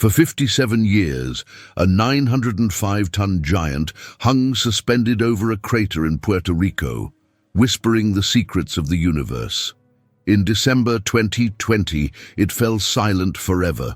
For 57 years, a 905-ton giant hung suspended over a crater in Puerto Rico, whispering the secrets of the universe. In December 2020, it fell silent forever.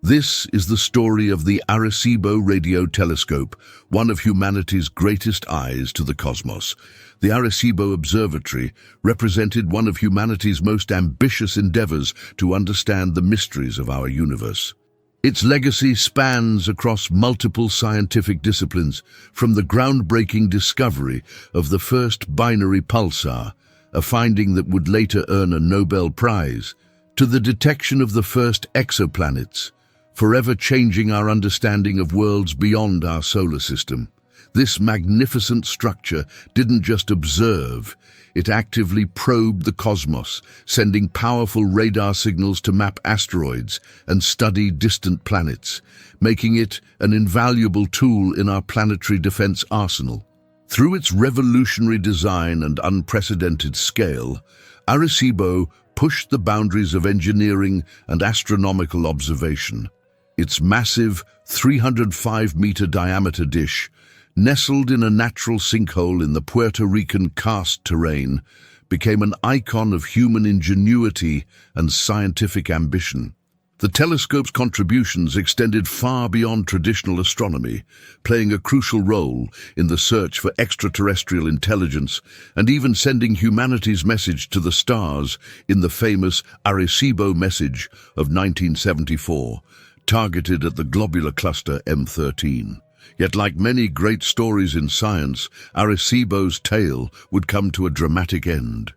This is the story of the Arecibo radio telescope, one of humanity's greatest eyes to the cosmos. The Arecibo Observatory represented one of humanity's most ambitious endeavors to understand the mysteries of our universe. Its legacy spans across multiple scientific disciplines, from the groundbreaking discovery of the first binary pulsar, a finding that would later earn a Nobel Prize, to the detection of the first exoplanets, forever changing our understanding of worlds beyond our solar system. This magnificent structure didn't just observe, it actively probed the cosmos, sending powerful radar signals to map asteroids and study distant planets, making it an invaluable tool in our planetary defense arsenal. Through its revolutionary design and unprecedented scale, Arecibo pushed the boundaries of engineering and astronomical observation. Its massive 305-meter diameter dish, nestled in a natural sinkhole in the Puerto Rican karst terrain, became an icon of human ingenuity and scientific ambition. The telescope's contributions extended far beyond traditional astronomy, playing a crucial role in the search for extraterrestrial intelligence and even sending humanity's message to the stars in the famous Arecibo message of 1974, targeted at the globular cluster M13. Yet like many great stories in science, Arecibo's tale would come to a dramatic end.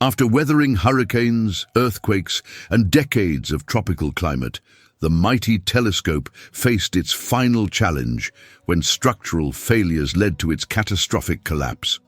After weathering hurricanes, earthquakes, and decades of tropical climate, the mighty telescope faced its final challenge when structural failures led to its catastrophic collapse.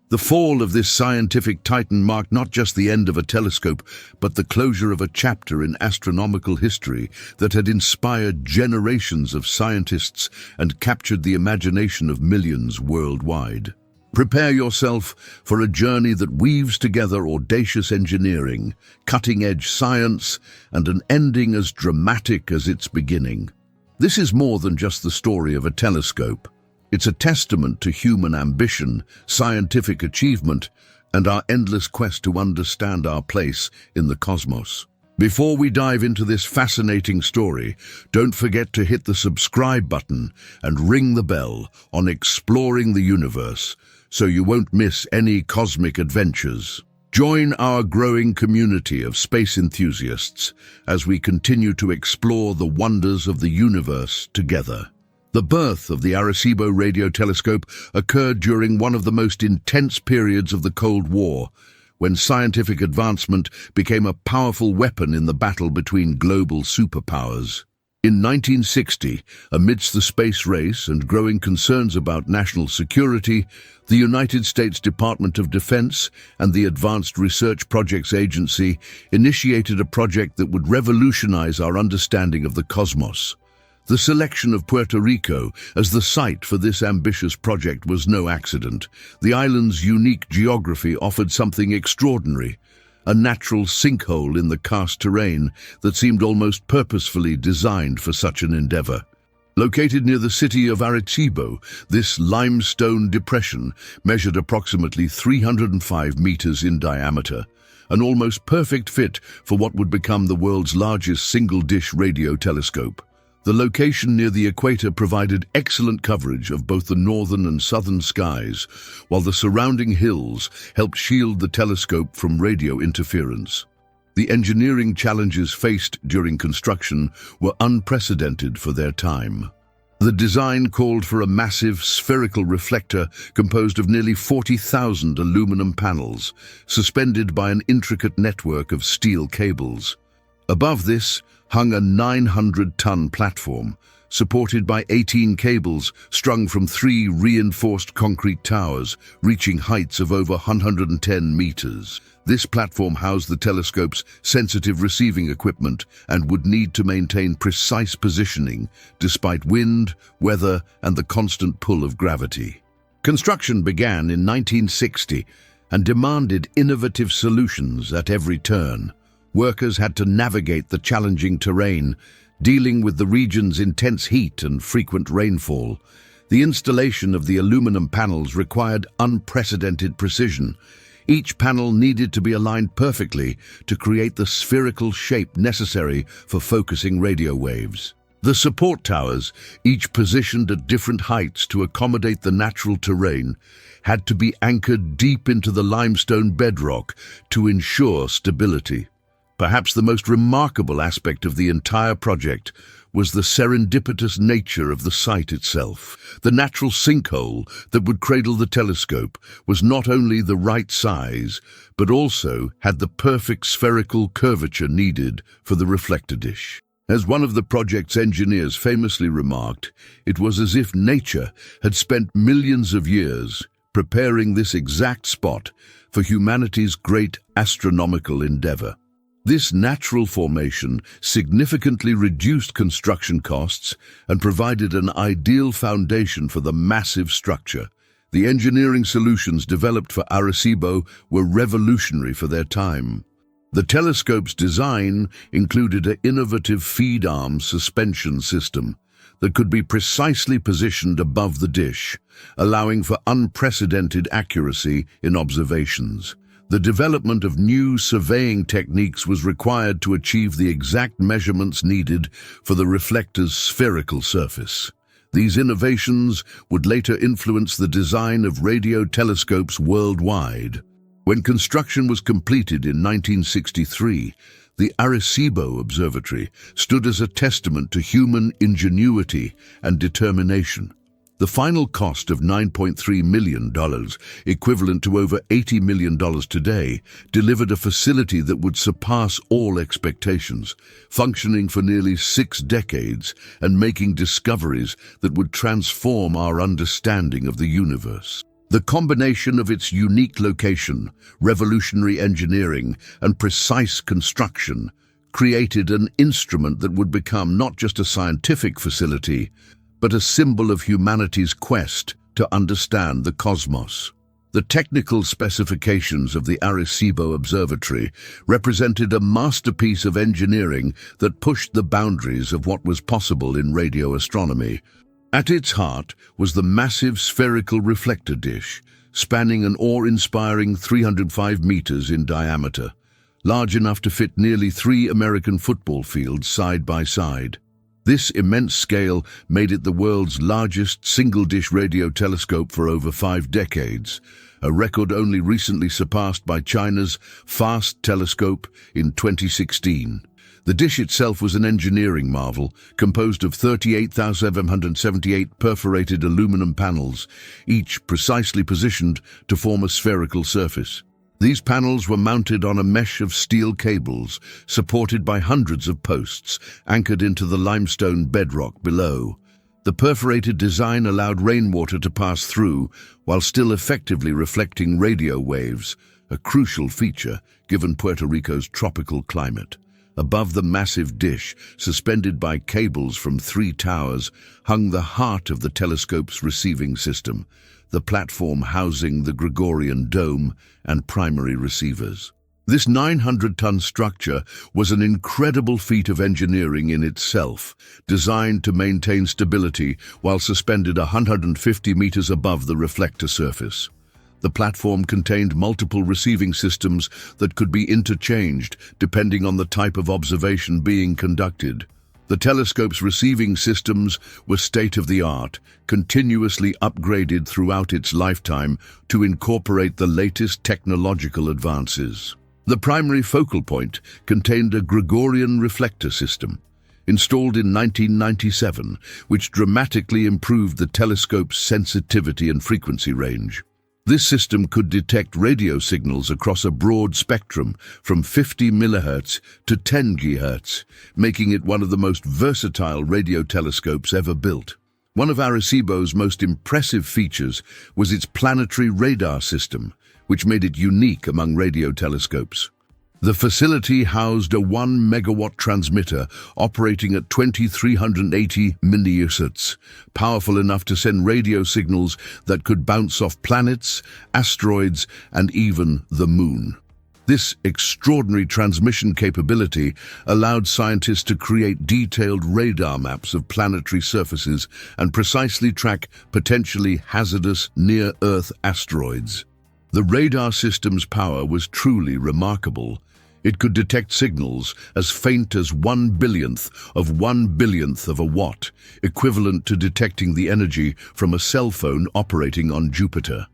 The fall of this scientific titan marked not just the end of a telescope, but the closure of a chapter in astronomical history that had inspired generations of scientists and captured the imagination of millions worldwide. Prepare yourself for a journey that weaves together audacious engineering, cutting-edge science, and an ending as dramatic as its beginning. This is more than just the story of a telescope. It's a testament to human ambition, scientific achievement, and our endless quest to understand our place in the cosmos. Before we dive into this fascinating story, don't forget to hit the subscribe button and ring the bell on Exploring the Universe so you won't miss any cosmic adventures. Join our growing community of space enthusiasts as we continue to explore the wonders of the universe together. The birth of the Arecibo radio telescope occurred during one of the most intense periods of the Cold War, when scientific advancement became a powerful weapon in the battle between global superpowers. In 1960, amidst the space race and growing concerns about national security, the United States Department of Defense and the Advanced Research Projects Agency initiated a project that would revolutionize our understanding of the cosmos. The selection of Puerto Rico as the site for this ambitious project was no accident. The island's unique geography offered something extraordinary, a natural sinkhole in the karst terrain that seemed almost purposefully designed for such an endeavor. Located near the city of Arecibo, this limestone depression measured approximately 305 meters in diameter, an almost perfect fit for what would become the world's largest single-dish radio telescope. The location near the equator provided excellent coverage of both the northern and southern skies, while the surrounding hills helped shield the telescope from radio interference. The engineering challenges faced during construction were unprecedented for their time. The design called for a massive spherical reflector composed of nearly 40,000 aluminum panels, suspended by an intricate network of steel cables. Above this hung a 900-ton platform, supported by 18 cables strung from 3 reinforced concrete towers, reaching heights of over 110 meters. This platform housed the telescope's sensitive receiving equipment and would need to maintain precise positioning, despite wind, weather, and the constant pull of gravity. Construction began in 1960 and demanded innovative solutions at every turn. Workers had to navigate the challenging terrain, Dealing with the region's intense heat and frequent rainfall, the installation of the aluminum panels required unprecedented precision. Each panel needed to be aligned perfectly to create the spherical shape necessary for focusing radio waves. The support towers, each positioned at different heights to accommodate the natural terrain, had to be anchored deep into the limestone bedrock to ensure stability. Perhaps the most remarkable aspect of the entire project was the serendipitous nature of the site itself. The natural sinkhole that would cradle the telescope was not only the right size, but also had the perfect spherical curvature needed for the reflector dish. As one of the project's engineers famously remarked, it was as if nature had spent millions of years preparing this exact spot for humanity's great astronomical endeavor. This natural formation significantly reduced construction costs and provided an ideal foundation for the massive structure. The engineering solutions developed for Arecibo were revolutionary for their time. The telescope's design included an innovative feed-arm suspension system that could be precisely positioned above the dish, allowing for unprecedented accuracy in observations. The development of new surveying techniques was required to achieve the exact measurements needed for the reflector's spherical surface. These innovations would later influence the design of radio telescopes worldwide. When construction was completed in 1963, the Arecibo Observatory stood as a testament to human ingenuity and determination. The final cost of $9.3 million, equivalent to over $80 million today, delivered a facility that would surpass all expectations, functioning for nearly 6 decades and making discoveries that would transform our understanding of the universe. The combination of its unique location, revolutionary engineering, and precise construction created an instrument that would become not just a scientific facility, but a symbol of humanity's quest to understand the cosmos. The technical specifications of the Arecibo Observatory represented a masterpiece of engineering that pushed the boundaries of what was possible in radio astronomy. At its heart was the massive spherical reflector dish, spanning an awe-inspiring 305 meters in diameter, large enough to fit nearly 3 American football fields side by side. This immense scale made it the world's largest single-dish radio telescope for over 5 decades, a record only recently surpassed by China's FAST telescope in 2016. The dish itself was an engineering marvel, composed of 38,778 perforated aluminum panels, each precisely positioned to form a spherical surface. These panels were mounted on a mesh of steel cables, supported by hundreds of posts, anchored into the limestone bedrock below. The perforated design allowed rainwater to pass through, while still effectively reflecting radio waves, a crucial feature given Puerto Rico's tropical climate. Above the massive dish, suspended by cables from 3 towers, hung the heart of the telescope's receiving system, the platform housing the Gregorian dome and primary receivers. This 900-ton structure was an incredible feat of engineering in itself, designed to maintain stability while suspended 150 meters above the reflector surface. The platform contained multiple receiving systems that could be interchanged depending on the type of observation being conducted. The telescope's receiving systems were state-of-the-art, continuously upgraded throughout its lifetime to incorporate the latest technological advances. The primary focal point contained a Gregorian reflector system, installed in 1997, which dramatically improved the telescope's sensitivity and frequency range. This system could detect radio signals across a broad spectrum from 50 MHz to 10 GHz, making it one of the most versatile radio telescopes ever built. One of Arecibo's most impressive features was its planetary radar system, which made it unique among radio telescopes. The facility housed a 1-megawatt transmitter operating at 2,380 milliusats, powerful enough to send radio signals that could bounce off planets, asteroids, and even the moon. This extraordinary transmission capability allowed scientists to create detailed radar maps of planetary surfaces and precisely track potentially hazardous near-Earth asteroids. The radar system's power was truly remarkable. It could detect signals as faint as 1/1000th of a watt, equivalent to detecting the energy from a cell phone operating on Jupiter.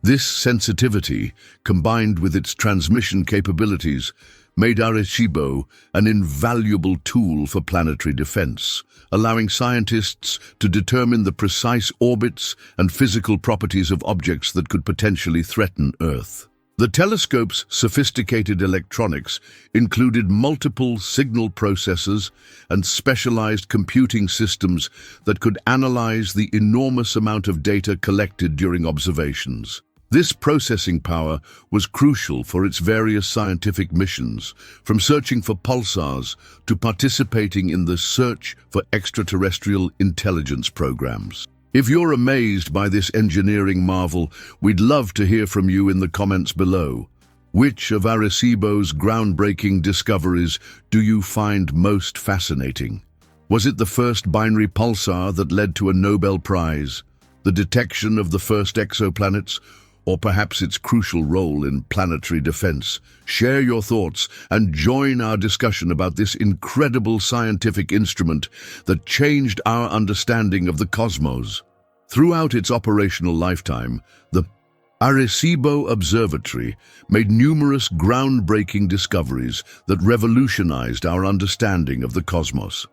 This sensitivity, combined with its transmission capabilities, made Arecibo an invaluable tool for planetary defense, allowing scientists to determine the precise orbits and physical properties of objects that could potentially threaten Earth. The telescope's sophisticated electronics included multiple signal processors and specialized computing systems that could analyze the enormous amount of data collected during observations. This processing power was crucial for its various scientific missions, from searching for pulsars to participating in the search for extraterrestrial intelligence programs. If you're amazed by this engineering marvel, we'd love to hear from you in the comments below. Which of Arecibo's groundbreaking discoveries do you find most fascinating? Was it the first binary pulsar that led to a Nobel Prize, the detection of the first exoplanets, or perhaps its crucial role in planetary defense? Share your thoughts and join our discussion about this incredible scientific instrument that changed our understanding of the cosmos. Throughout its operational lifetime, the Arecibo Observatory made numerous groundbreaking discoveries that revolutionized our understanding of the cosmos.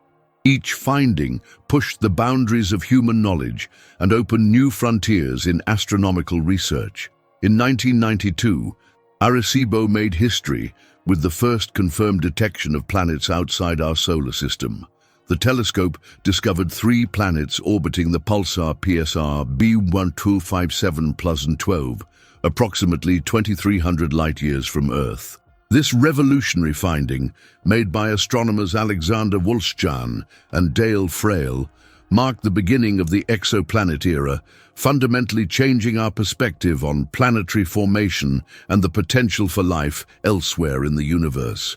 Each finding pushed the boundaries of human knowledge and opened new frontiers in astronomical research. In 1992, Arecibo made history with the first confirmed detection of planets outside our solar system. The telescope discovered 3 planets orbiting the pulsar PSR B1257+12, approximately 2,300 light-years from Earth. This revolutionary finding, made by astronomers Alexander Wolszczan and Dale Frail, marked the beginning of the exoplanet era, fundamentally changing our perspective on planetary formation and the potential for life elsewhere in the universe.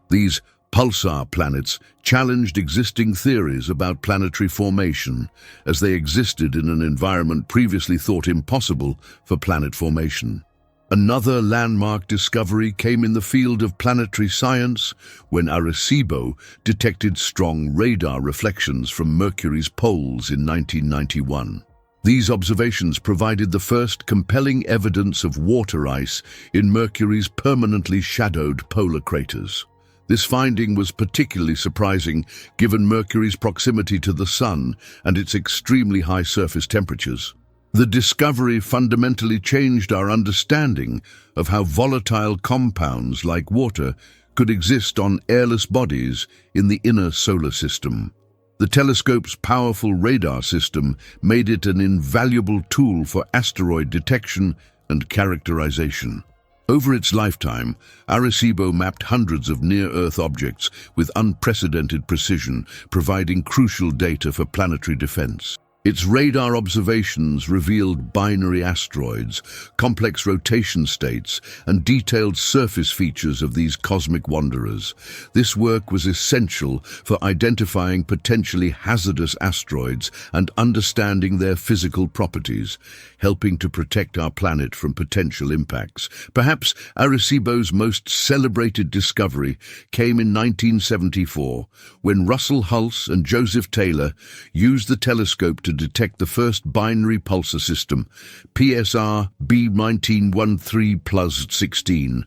These pulsar planets challenged existing theories about planetary formation, as they existed in an environment previously thought impossible for planet formation. Another landmark discovery came in the field of planetary science when Arecibo detected strong radar reflections from Mercury's poles in 1991. These observations provided the first compelling evidence of water ice in Mercury's permanently shadowed polar craters. This finding was particularly surprising given Mercury's proximity to the Sun and its extremely high surface temperatures. The discovery fundamentally changed our understanding of how volatile compounds like water could exist on airless bodies in the inner solar system. The telescope's powerful radar system made it an invaluable tool for asteroid detection and characterization. Over its lifetime, Arecibo mapped hundreds of near-Earth objects with unprecedented precision, providing crucial data for planetary defense. Its radar observations revealed binary asteroids, complex rotation states, and detailed surface features of these cosmic wanderers. This work was essential for identifying potentially hazardous asteroids and understanding their physical properties, helping to protect our planet from potential impacts. Perhaps Arecibo's most celebrated discovery came in 1974, when Russell Hulse and Joseph Taylor used the telescope to detect the first binary pulsar system, PSR B1913+16.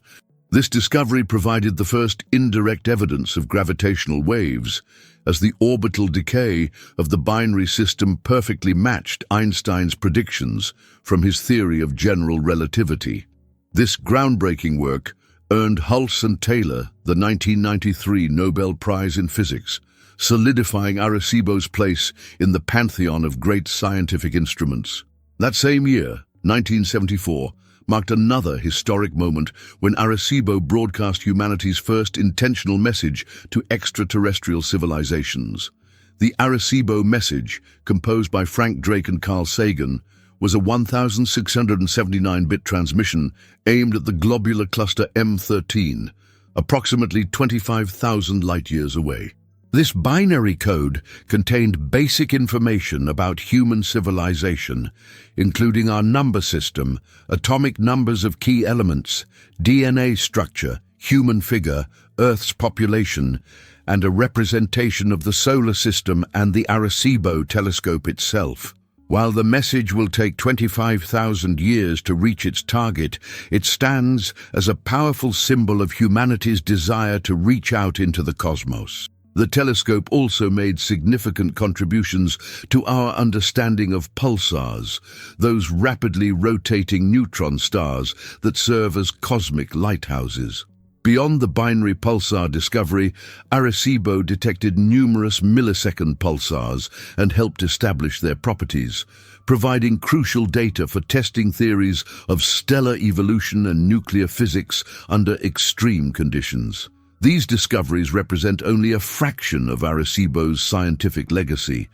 This discovery provided the first indirect evidence of gravitational waves, as the orbital decay of the binary system perfectly matched Einstein's predictions from his theory of general relativity. This groundbreaking work earned Hulse and Taylor the 1993 Nobel Prize in Physics, solidifying Arecibo's place in the pantheon of great scientific instruments. That same year, 1974, marked another historic moment when Arecibo broadcast humanity's first intentional message to extraterrestrial civilizations. The Arecibo message, composed by Frank Drake and Carl Sagan, was a 1679-bit transmission aimed at the globular cluster M13, approximately 25,000 light-years away. This binary code contained basic information about human civilization, including our number system, atomic numbers of key elements, DNA structure, human figure, Earth's population, and a representation of the solar system and the Arecibo telescope itself. While the message will take 25,000 years to reach its target, it stands as a powerful symbol of humanity's desire to reach out into the cosmos. The telescope also made significant contributions to our understanding of pulsars, those rapidly rotating neutron stars that serve as cosmic lighthouses. Beyond the binary pulsar discovery, Arecibo detected numerous millisecond pulsars and helped establish their properties, providing crucial data for testing theories of stellar evolution and nuclear physics under extreme conditions. These discoveries represent only a fraction of Arecibo's scientific legacy.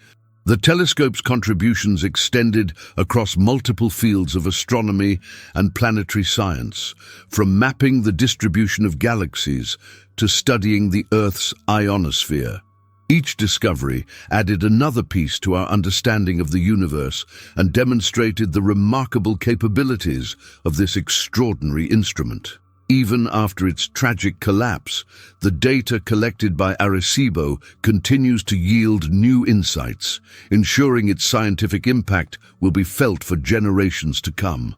The telescope's contributions extended across multiple fields of astronomy and planetary science, from mapping the distribution of galaxies to studying the Earth's ionosphere. Each discovery added another piece to our understanding of the universe and demonstrated the remarkable capabilities of this extraordinary instrument. Even after its tragic collapse, the data collected by Arecibo continues to yield new insights, ensuring its scientific impact will be felt for generations to come.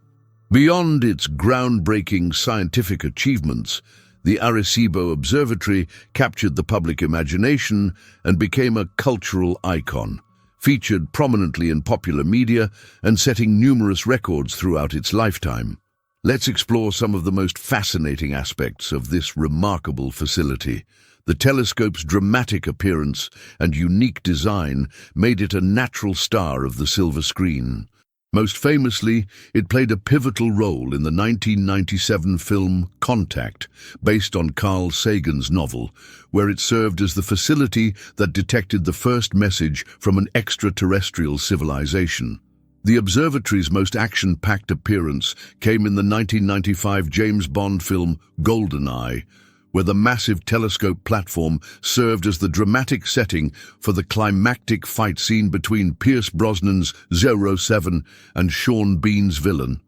Beyond its groundbreaking scientific achievements, the Arecibo Observatory captured the public imagination and became a cultural icon, featured prominently in popular media and setting numerous records throughout its lifetime. Let's explore some of the most fascinating aspects of this remarkable facility. The telescope's dramatic appearance and unique design made it a natural star of the silver screen. Most famously, it played a pivotal role in the 1997 film Contact, based on Carl Sagan's novel, where it served as the facility that detected the first message from an extraterrestrial civilization. The observatory's most action-packed appearance came in the 1995 James Bond film GoldenEye, where the massive telescope platform served as the dramatic setting for the climactic fight scene between Pierce Brosnan's 007 and Sean Bean's villain.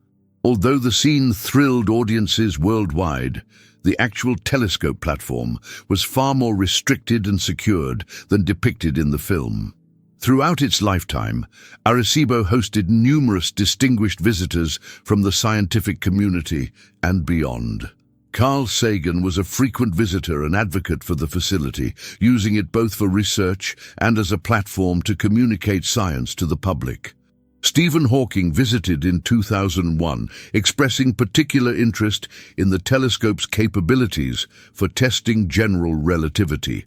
Although the scene thrilled audiences worldwide, the actual telescope platform was far more restricted and secured than depicted in the film. Throughout its lifetime, Arecibo hosted numerous distinguished visitors from the scientific community and beyond. Carl Sagan was a frequent visitor and advocate for the facility, using it both for research and as a platform to communicate science to the public. Stephen Hawking visited in 2001, expressing particular interest in the telescope's capabilities for testing general relativity.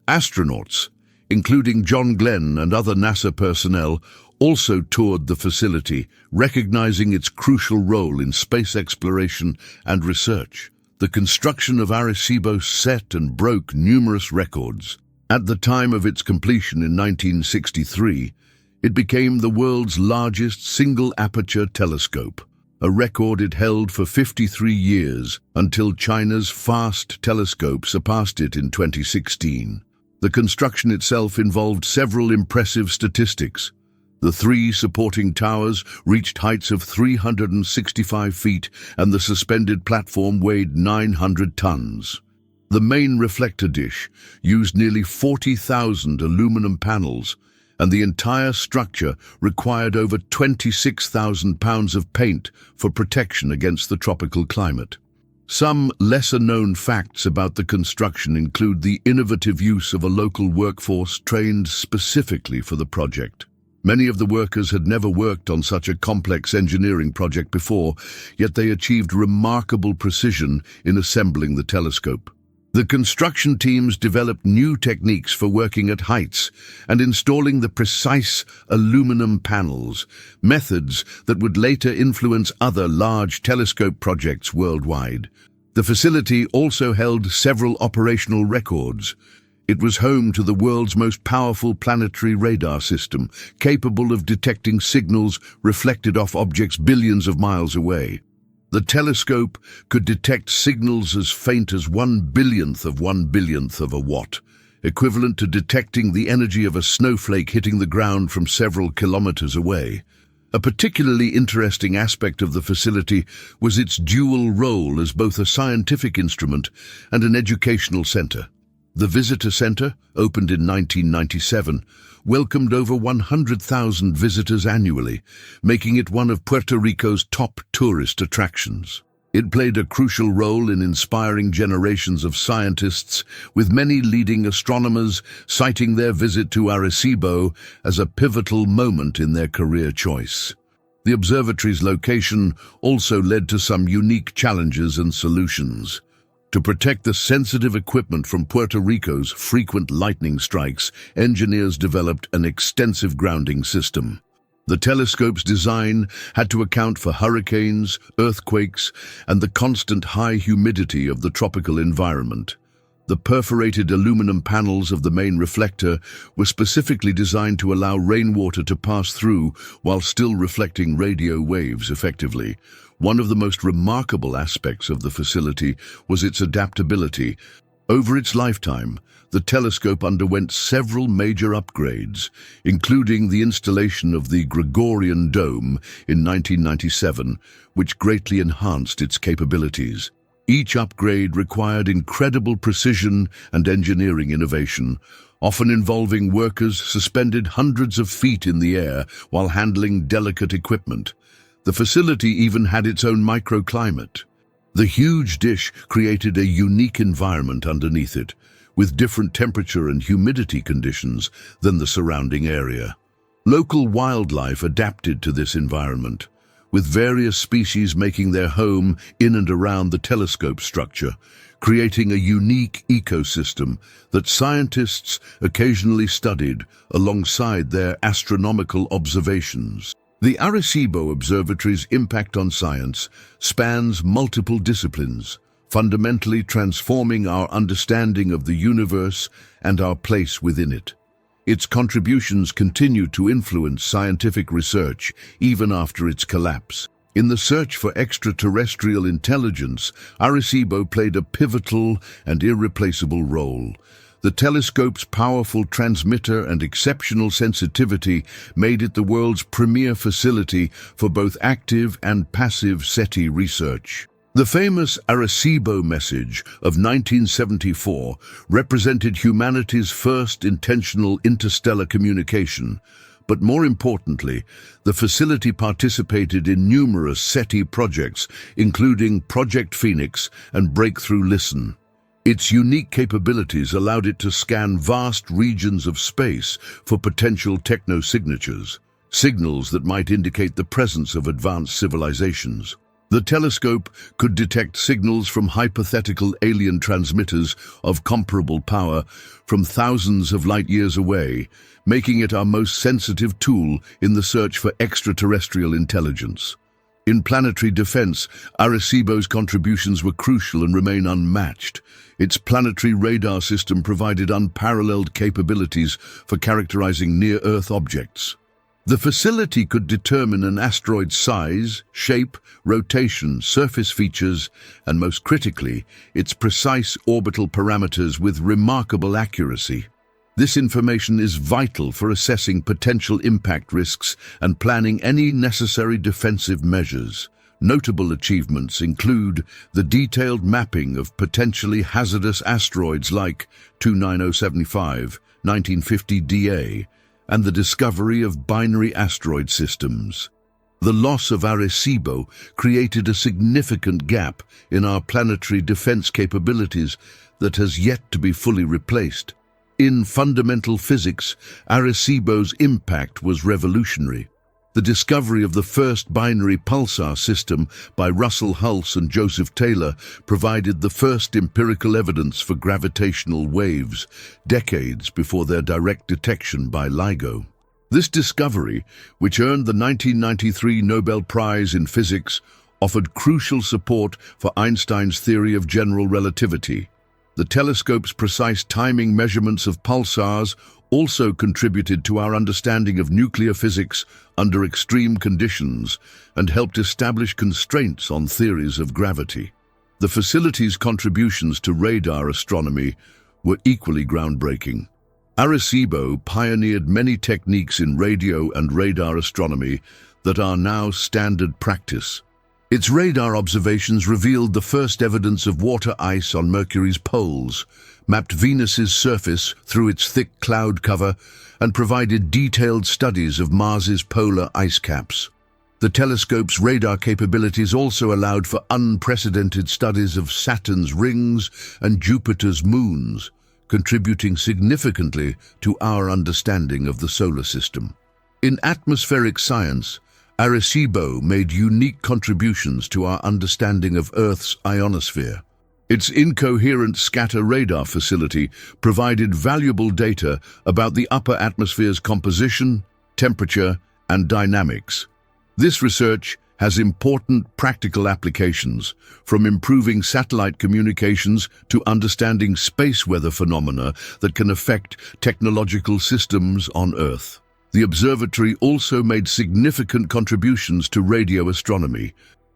Astronauts, including John Glenn and other NASA personnel, also toured the facility, recognizing its crucial role in space exploration and research. The construction of Arecibo set and broke numerous records. At the time of its completion in 1963, it became the world's largest single-aperture telescope, a record it held for 53 years until China's FAST telescope surpassed it in 2016. The construction itself involved several impressive statistics. The 3 supporting towers reached heights of 365 feet, and the suspended platform weighed 900 tons. The main reflector dish used nearly 40,000 aluminum panels, and the entire structure required over 26,000 pounds of paint for protection against the tropical climate. Some lesser-known facts about the construction include the innovative use of a local workforce trained specifically for the project. Many of the workers had never worked on such a complex engineering project before, yet they achieved remarkable precision in assembling the telescope. The construction teams developed new techniques for working at heights and installing the precise aluminum panels, methods that would later influence other large telescope projects worldwide. The facility also held several operational records, It was home to the world's most powerful planetary radar system, capable of detecting signals reflected off objects billions of miles away. The telescope could detect signals as faint as 1/1000th of 1/1000th of a watt, equivalent to detecting the energy of a snowflake hitting the ground from several kilometers away. A particularly interesting aspect of the facility was its dual role as both a scientific instrument and an educational center. The Visitor Center, opened in 1997, welcomed over 100,000 visitors annually, making it one of Puerto Rico's top tourist attractions. It played a crucial role in inspiring generations of scientists, with many leading astronomers citing their visit to Arecibo as a pivotal moment in their career choice. The observatory's location also led to some unique challenges and solutions. To protect the sensitive equipment from Puerto Rico's frequent lightning strikes, engineers developed an extensive grounding system. The telescope's design had to account for hurricanes, earthquakes, and the constant high humidity of the tropical environment. The perforated aluminum panels of the main reflector were specifically designed to allow rainwater to pass through while still reflecting radio waves effectively. One of the most remarkable aspects of the facility was its adaptability. Over its lifetime, the telescope underwent several major upgrades, including the installation of the Gregorian dome in 1997, which greatly enhanced its capabilities. Each upgrade required incredible precision and engineering innovation, often involving workers suspended hundreds of feet in the air while handling delicate equipment. The facility even had its own microclimate. The huge dish created a unique environment underneath it, with different temperature and humidity conditions than the surrounding area. Local wildlife adapted to this environment, with various species making their home in and around the telescope structure, creating a unique ecosystem that scientists occasionally studied alongside their astronomical observations. The Arecibo Observatory's impact on science spans multiple disciplines, fundamentally transforming our understanding of the universe and our place within it. Its contributions continue to influence scientific research even after its collapse. In the search for extraterrestrial intelligence, Arecibo played a pivotal and irreplaceable role. The telescope's powerful transmitter and exceptional sensitivity made it the world's premier facility for both active and passive SETI research. The famous Arecibo message of 1974 represented humanity's first intentional interstellar communication, but more importantly, the facility participated in numerous SETI projects, including Project Phoenix and Breakthrough Listen. Its unique capabilities allowed it to scan vast regions of space for potential technosignatures, signals that might indicate the presence of advanced civilizations. The telescope could detect signals from hypothetical alien transmitters of comparable power from thousands of light-years away, making it our most sensitive tool in the search for extraterrestrial intelligence. In planetary defense, Arecibo's contributions were crucial and remain unmatched. Its planetary radar system provided unparalleled capabilities for characterizing near-Earth objects. The facility could determine an asteroid's size, shape, rotation, surface features, and most critically, its precise orbital parameters with remarkable accuracy. This information is vital for assessing potential impact risks and planning any necessary defensive measures. Notable achievements include the detailed mapping of potentially hazardous asteroids like 29075, 1950 DA, and the discovery of binary asteroid systems. The loss of Arecibo created a significant gap in our planetary defense capabilities that has yet to be fully replaced. In fundamental physics, Arecibo's impact was revolutionary. The discovery of the first binary pulsar system by Russell Hulse and Joseph Taylor provided the first empirical evidence for gravitational waves, decades before their direct detection by LIGO. This discovery, which earned the 1993 Nobel Prize in Physics, offered crucial support for Einstein's theory of general relativity. The telescope's precise timing measurements of pulsars also contributed to our understanding of nuclear physics under extreme conditions and helped establish constraints on theories of gravity. The facility's contributions to radar astronomy were equally groundbreaking. Arecibo pioneered many techniques in radio and radar astronomy that are now standard practice. Its radar observations revealed the first evidence of water ice on Mercury's poles, mapped Venus's surface through its thick cloud cover, and provided detailed studies of Mars's polar ice caps. The telescope's radar capabilities also allowed for unprecedented studies of Saturn's rings and Jupiter's moons, contributing significantly to our understanding of the solar system. In atmospheric science, Arecibo made unique contributions to our understanding of Earth's ionosphere. Its incoherent scatter radar facility provided valuable data about the upper atmosphere's composition, temperature, and dynamics. This research has important practical applications, from improving satellite communications to understanding space weather phenomena that can affect technological systems on Earth. The observatory also made significant contributions to radio astronomy.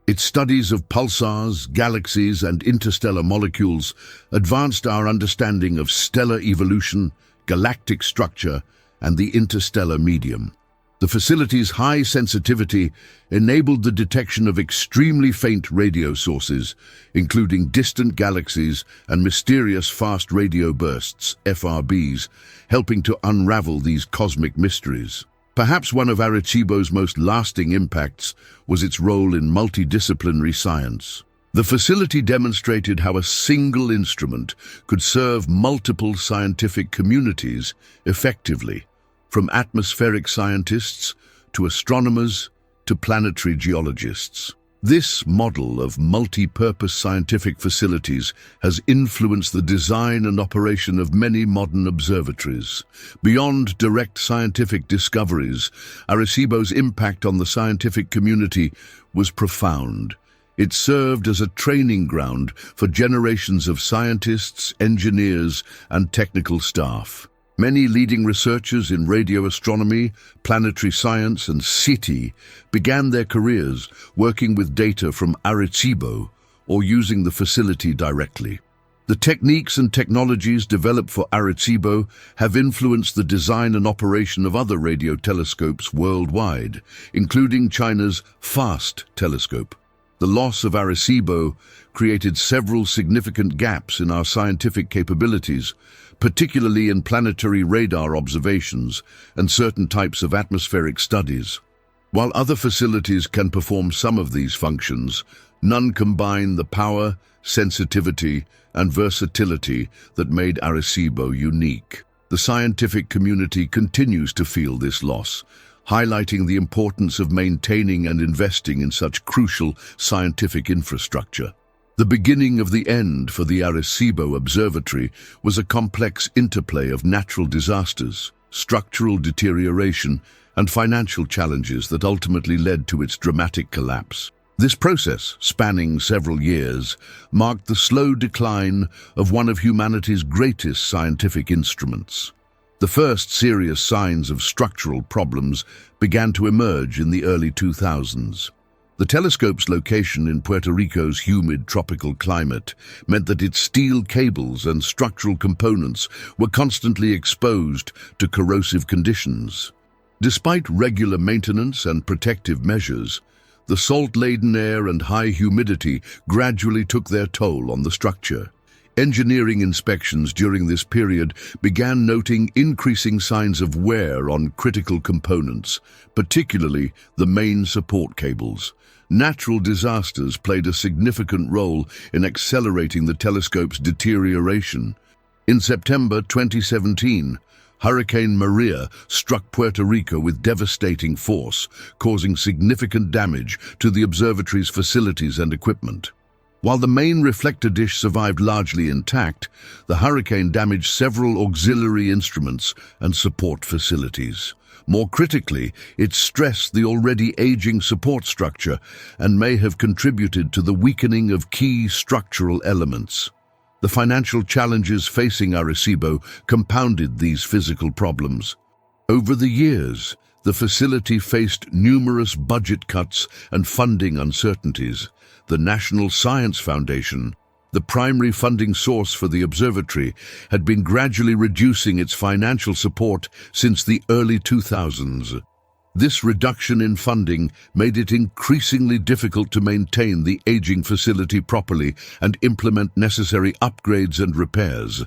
Its studies of pulsars, galaxies, and interstellar molecules advanced our understanding of stellar evolution, galactic structure, and the interstellar medium. The facility's high sensitivity enabled the detection of extremely faint radio sources, including distant galaxies and mysterious fast radio bursts, FRBs, helping to unravel these cosmic mysteries. Perhaps one of Arecibo's most lasting impacts was its role in multidisciplinary science. The facility demonstrated how a single instrument could serve multiple scientific communities effectively, from atmospheric scientists to astronomers to planetary geologists. This model of multi-purpose scientific facilities has influenced the design and operation of many modern observatories. Beyond direct scientific discoveries, Arecibo's impact on the scientific community was profound. It served as a training ground for generations of scientists, engineers, and technical staff. Many leading researchers in radio astronomy, planetary science, and SETI began their careers working with data from Arecibo or using the facility directly. The techniques and technologies developed for Arecibo have influenced the design and operation of other radio telescopes worldwide, including China's FAST telescope. The loss of Arecibo created several significant gaps in our scientific capabilities, particularly in planetary radar observations and certain types of atmospheric studies. While other facilities can perform some of these functions, none combine the power, sensitivity, and versatility that made Arecibo unique. The scientific community continues to feel this loss, highlighting the importance of maintaining and investing in such crucial scientific infrastructure. The beginning of the end for the Arecibo Observatory was a complex interplay of natural disasters, structural deterioration, and financial challenges that ultimately led to its dramatic collapse. This process, spanning several years, marked the slow decline of one of humanity's greatest scientific instruments. The first serious signs of structural problems began to emerge in the early 2000s. The telescope's location in Puerto Rico's humid tropical climate meant that its steel cables and structural components were constantly exposed to corrosive conditions. Despite regular maintenance and protective measures, the salt-laden air and high humidity gradually took their toll on the structure. Engineering inspections during this period began noting increasing signs of wear on critical components, particularly the main support cables. Natural disasters played a significant role in accelerating the telescope's deterioration. In September 2017, Hurricane Maria struck Puerto Rico with devastating force, causing significant damage to the observatory's facilities and equipment. While the main reflector dish survived largely intact, the hurricane damaged several auxiliary instruments and support facilities. More critically, it stressed the already aging support structure and may have contributed to the weakening of key structural elements. The financial challenges facing Arecibo compounded these physical problems. Over the years, the facility faced numerous budget cuts and funding uncertainties. The National Science Foundation, the primary funding source for the observatory, had been gradually reducing its financial support since the early 2000s. This reduction in funding made it increasingly difficult to maintain the aging facility properly and implement necessary upgrades and repairs.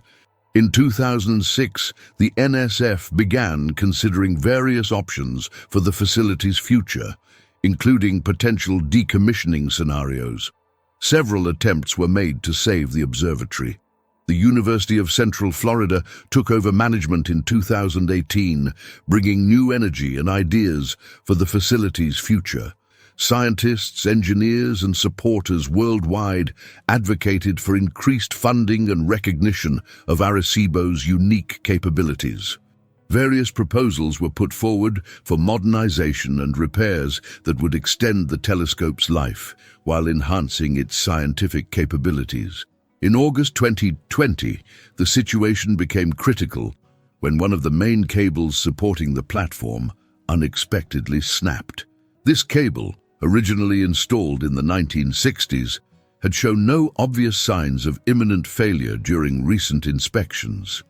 In 2006, the NSF began considering various options for the facility's future, including potential decommissioning scenarios. Several attempts were made to save the observatory. The University of Central Florida took over management in 2018, bringing new energy and ideas for the facility's future. Scientists, engineers, and supporters worldwide advocated for increased funding and recognition of Arecibo's unique capabilities. Various proposals were put forward for modernization and repairs that would extend the telescope's life while enhancing its scientific capabilities. In August 2020, the situation became critical when one of the main cables supporting the platform unexpectedly snapped. This cable, originally installed in the 1960s, had shown no obvious signs of imminent failure during recent inspections.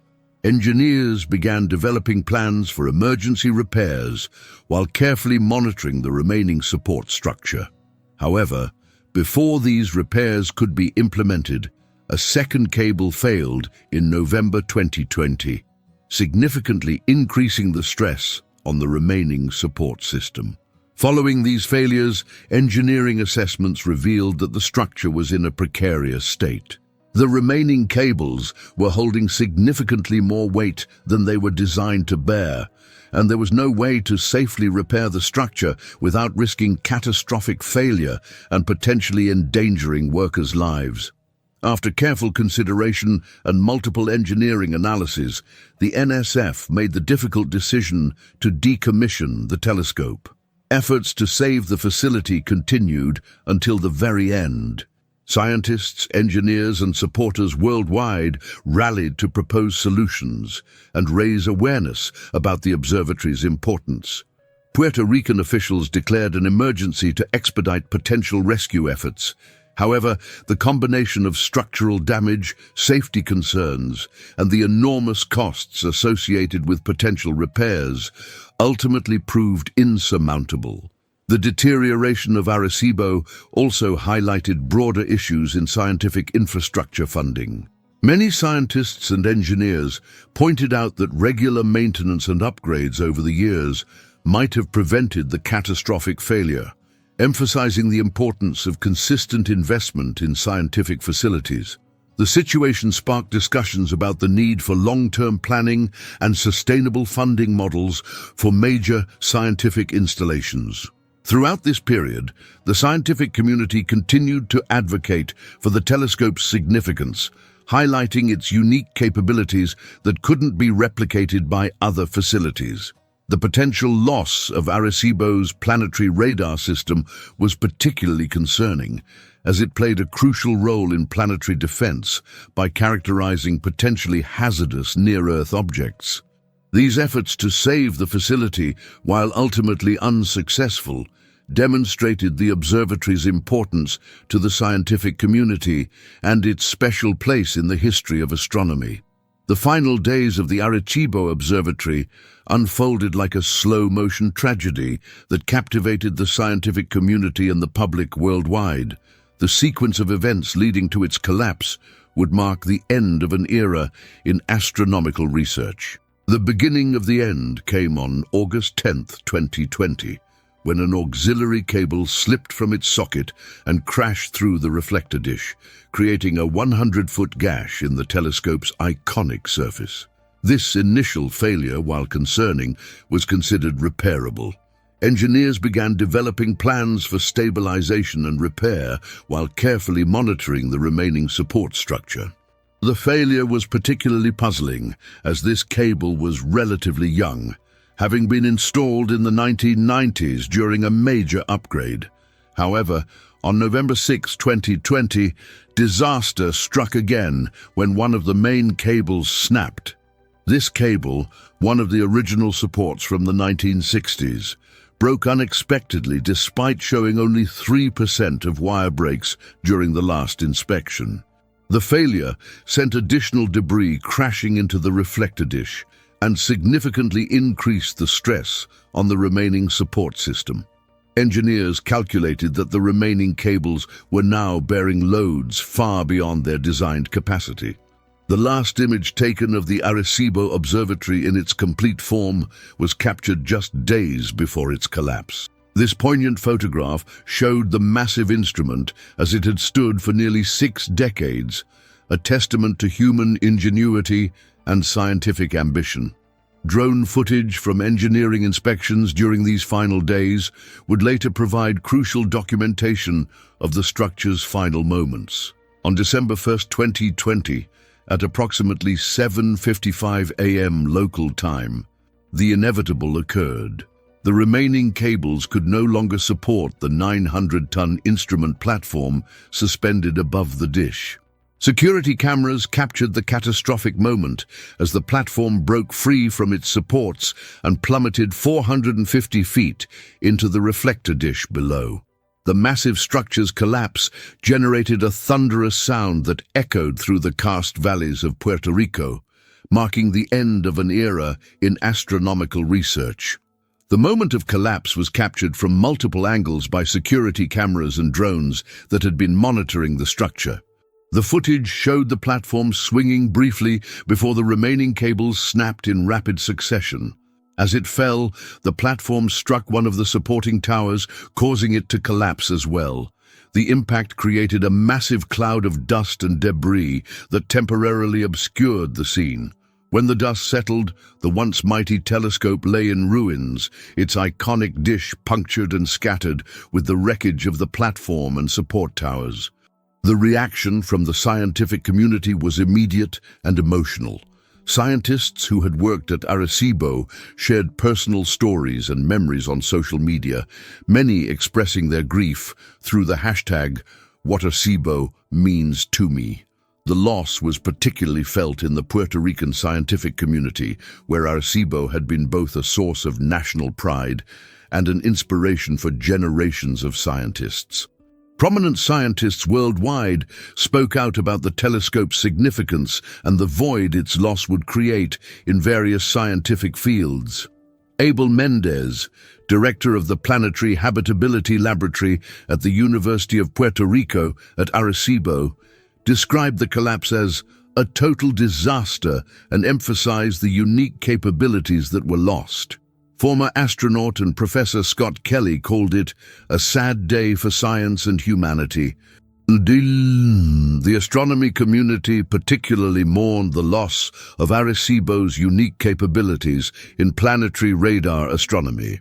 Engineers began developing plans for emergency repairs while carefully monitoring the remaining support structure. However, before these repairs could be implemented, a second cable failed in November 2020, significantly increasing the stress on the remaining support system. Following these failures, engineering assessments revealed that the structure was in a precarious state. The remaining cables were holding significantly more weight than they were designed to bear, and there was no way to safely repair the structure without risking catastrophic failure and potentially endangering workers' lives. After careful consideration and multiple engineering analyses, the NSF made the difficult decision to decommission the telescope. Efforts to save the facility continued until the very end. Scientists, engineers, and supporters worldwide rallied to propose solutions and raise awareness about the observatory's importance. Puerto Rican officials declared an emergency to expedite potential rescue efforts. However, the combination of structural damage, safety concerns, and the enormous costs associated with potential repairs ultimately proved insurmountable. The deterioration of Arecibo also highlighted broader issues in scientific infrastructure funding. Many scientists and engineers pointed out that regular maintenance and upgrades over the years might have prevented the catastrophic failure, emphasizing the importance of consistent investment in scientific facilities. The situation sparked discussions about the need for long-term planning and sustainable funding models for major scientific installations. Throughout this period, the scientific community continued to advocate for the telescope's significance, highlighting its unique capabilities that couldn't be replicated by other facilities. The potential loss of Arecibo's planetary radar system was particularly concerning, as it played a crucial role in planetary defense by characterizing potentially hazardous near-Earth objects. These efforts to save the facility, while ultimately unsuccessful, demonstrated the observatory's importance to the scientific community and its special place in the history of astronomy. The final days of the Arecibo Observatory unfolded like a slow-motion tragedy that captivated the scientific community and the public worldwide. The sequence of events leading to its collapse would mark the end of an era in astronomical research. The beginning of the end came on August 10, 2020, when an auxiliary cable slipped from its socket and crashed through the reflector dish, creating a 100-foot gash in the telescope's iconic surface. This initial failure, while concerning, was considered repairable. Engineers began developing plans for stabilization and repair while carefully monitoring the remaining support structure. The failure was particularly puzzling, as this cable was relatively young, having been installed in the 1990s during a major upgrade. However, On November 6, 2020, disaster struck again when one of the main cables snapped. This cable, one of the original supports from the 1960s, broke unexpectedly despite showing only 3% of wire breaks during the last inspection. The failure sent additional debris crashing into the reflector dish and significantly increased the stress on the remaining support system. Engineers calculated that the remaining cables were now bearing loads far beyond their designed capacity. The last image taken of the Arecibo Observatory in its complete form was captured just days before its collapse. This poignant photograph showed the massive instrument as it had stood for nearly 6 decades, a testament to human ingenuity and scientific ambition. Drone footage from engineering inspections during these final days would later provide crucial documentation of the structure's final moments. On December 1, 2020, at approximately 7:55 a.m. local time, the inevitable occurred. The remaining cables could no longer support the 900-ton instrument platform suspended above the dish. Security cameras captured the catastrophic moment as the platform broke free from its supports and plummeted 450 feet into the reflector dish below. The massive structure's collapse generated a thunderous sound that echoed through the karst valleys of Puerto Rico, marking the end of an era in astronomical research. The moment of collapse was captured from multiple angles by security cameras and drones that had been monitoring the structure. The footage showed the platform swinging briefly before the remaining cables snapped in rapid succession. As it fell, the platform struck one of the supporting towers, causing it to collapse as well. The impact created a massive cloud of dust and debris that temporarily obscured the scene. When the dust settled, the once mighty telescope lay in ruins, its iconic dish punctured and scattered with the wreckage of the platform and support towers. The reaction from the scientific community was immediate and emotional. Scientists who had worked at Arecibo shared personal stories and memories on social media, many expressing their grief through the hashtag #WhatArecibo_means_to_me. The loss was particularly felt in the Puerto Rican scientific community, where Arecibo had been both a source of national pride and an inspiration for generations of scientists. Prominent scientists worldwide spoke out about the telescope's significance and the void its loss would create in various scientific fields. Abel Mendez, director of the Planetary Habitability Laboratory at the University of Puerto Rico at Arecibo, described the collapse as a total disaster and emphasized the unique capabilities that were lost. Former astronaut and Professor Scott Kelly called it a sad day for science and humanity. The astronomy community particularly mourned the loss of Arecibo's unique capabilities in planetary radar astronomy.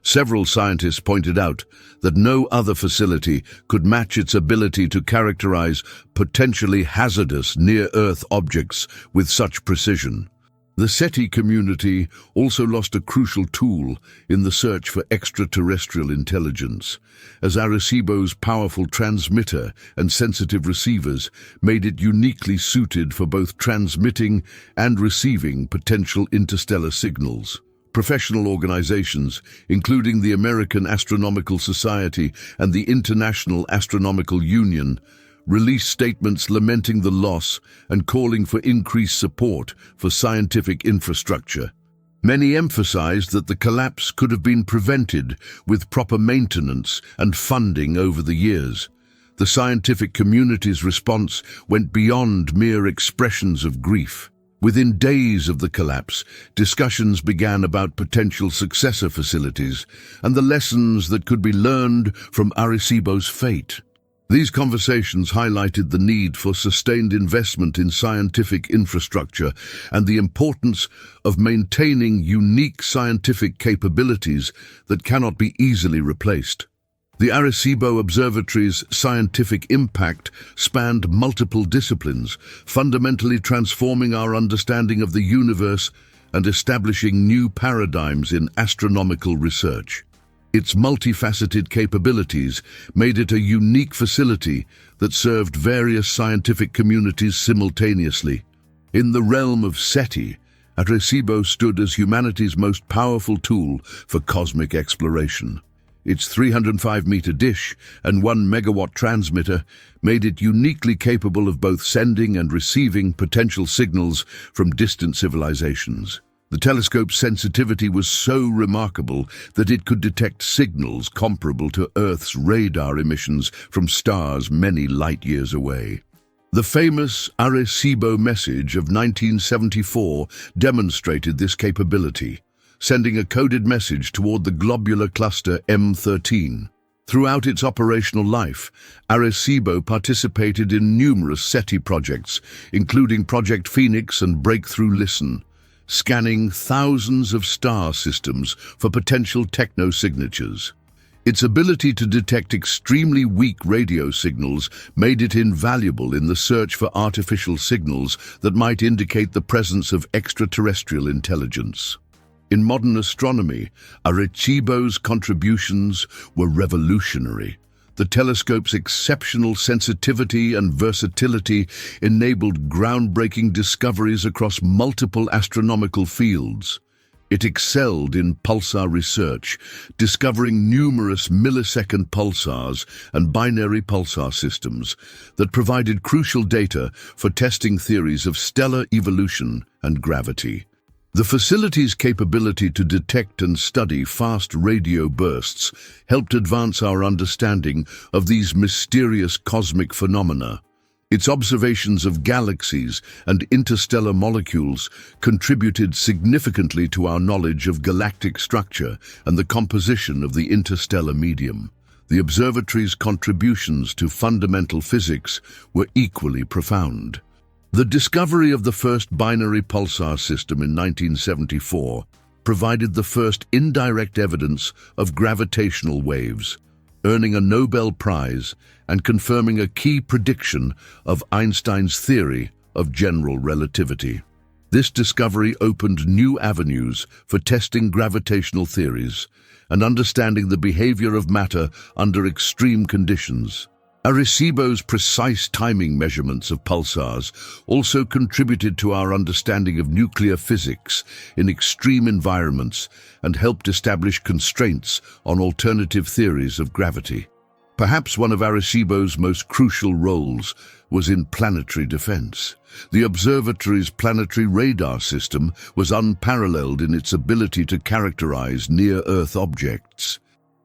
Several scientists pointed out that no other facility could match its ability to characterize potentially hazardous near-Earth objects with such precision. The SETI community also lost a crucial tool in the search for extraterrestrial intelligence, as Arecibo's powerful transmitter and sensitive receivers made it uniquely suited for both transmitting and receiving potential interstellar signals. Professional organizations, including the American Astronomical Society and the International Astronomical Union, released statements lamenting the loss and calling for increased support for scientific infrastructure. Many emphasized that the collapse could have been prevented with proper maintenance and funding over the years. The scientific community's response went beyond mere expressions of grief. Within days of the collapse, discussions began about potential successor facilities and the lessons that could be learned from Arecibo's fate. These conversations highlighted the need for sustained investment in scientific infrastructure and the importance of maintaining unique scientific capabilities that cannot be easily replaced. The Arecibo Observatory's scientific impact spanned multiple disciplines, fundamentally transforming our understanding of the universe and establishing new paradigms in astronomical research. Its multifaceted capabilities made it a unique facility that served various scientific communities simultaneously. In the realm of SETI, Arecibo stood as humanity's most powerful tool for cosmic exploration. Its 305-meter dish and 1-megawatt transmitter made it uniquely capable of both sending and receiving potential signals from distant civilizations. The telescope's sensitivity was so remarkable that it could detect signals comparable to Earth's radar emissions from stars many light-years away. The famous Arecibo message of 1974 demonstrated this capability, sending a coded message toward the globular cluster M13. Throughout its operational life, Arecibo participated in numerous SETI projects, including Project Phoenix and Breakthrough Listen, scanning thousands of star systems for potential technosignatures. Its ability to detect extremely weak radio signals made it invaluable in the search for artificial signals that might indicate the presence of extraterrestrial intelligence. In modern astronomy, Arecibo's contributions were revolutionary. The telescope's exceptional sensitivity and versatility enabled groundbreaking discoveries across multiple astronomical fields. It excelled in pulsar research, discovering numerous millisecond pulsars and binary pulsar systems that provided crucial data for testing theories of stellar evolution and gravity. The facility's capability to detect and study fast radio bursts helped advance our understanding of these mysterious cosmic phenomena. Its observations of galaxies and interstellar molecules contributed significantly to our knowledge of galactic structure and the composition of the interstellar medium. The observatory's contributions to fundamental physics were equally profound. The discovery of the first binary pulsar system in 1974 provided the first indirect evidence of gravitational waves, earning a Nobel Prize and confirming a key prediction of Einstein's theory of general relativity. This discovery opened new avenues for testing gravitational theories and understanding the behavior of matter under extreme conditions. Arecibo's precise timing measurements of pulsars also contributed to our understanding of nuclear physics in extreme environments and helped establish constraints on alternative theories of gravity. Perhaps one of Arecibo's most crucial roles was in planetary defense. The observatory's planetary radar system was unparalleled in its ability to characterize near-Earth objects.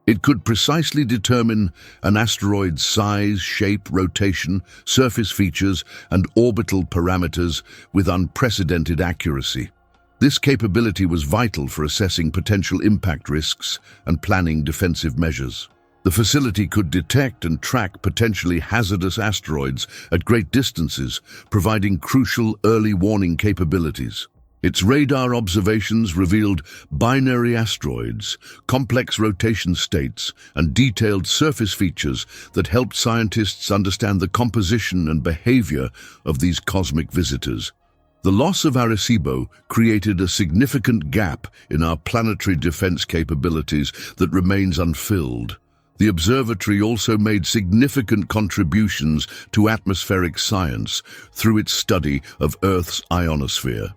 It could precisely determine an asteroid's size, shape, rotation, surface features, and orbital parameters with unprecedented accuracy. This capability was vital for assessing potential impact risks and planning defensive measures. The facility could detect and track potentially hazardous asteroids at great distances, providing crucial early warning capabilities. Its radar observations revealed binary asteroids, complex rotation states, and detailed surface features that helped scientists understand the composition and behavior of these cosmic visitors. The loss of Arecibo created a significant gap in our planetary defense capabilities that remains unfilled. The observatory also made significant contributions to atmospheric science through its study of Earth's ionosphere.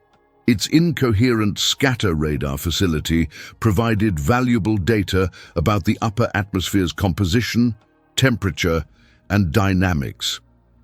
Its incoherent scatter radar facility provided valuable data about the upper atmosphere's composition, temperature, and dynamics.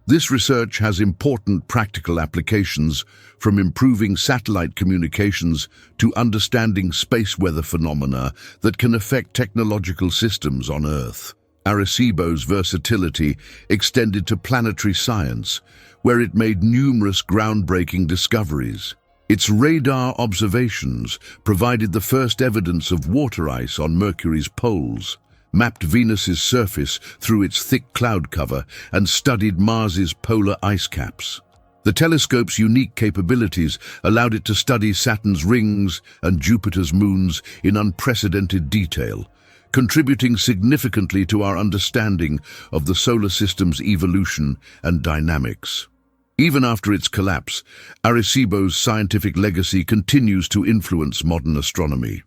This research has important practical applications, from improving satellite communications to understanding space weather phenomena that can affect technological systems on Earth. Arecibo's versatility extended to planetary science, where it made numerous groundbreaking discoveries. Its radar observations provided the first evidence of water ice on Mercury's poles, mapped Venus's surface through its thick cloud cover, and studied Mars's polar ice caps. The telescope's unique capabilities allowed it to study Saturn's rings and Jupiter's moons in unprecedented detail, contributing significantly to our understanding of the solar system's evolution and dynamics. Even after its collapse, Arecibo's scientific legacy continues to influence modern astronomy.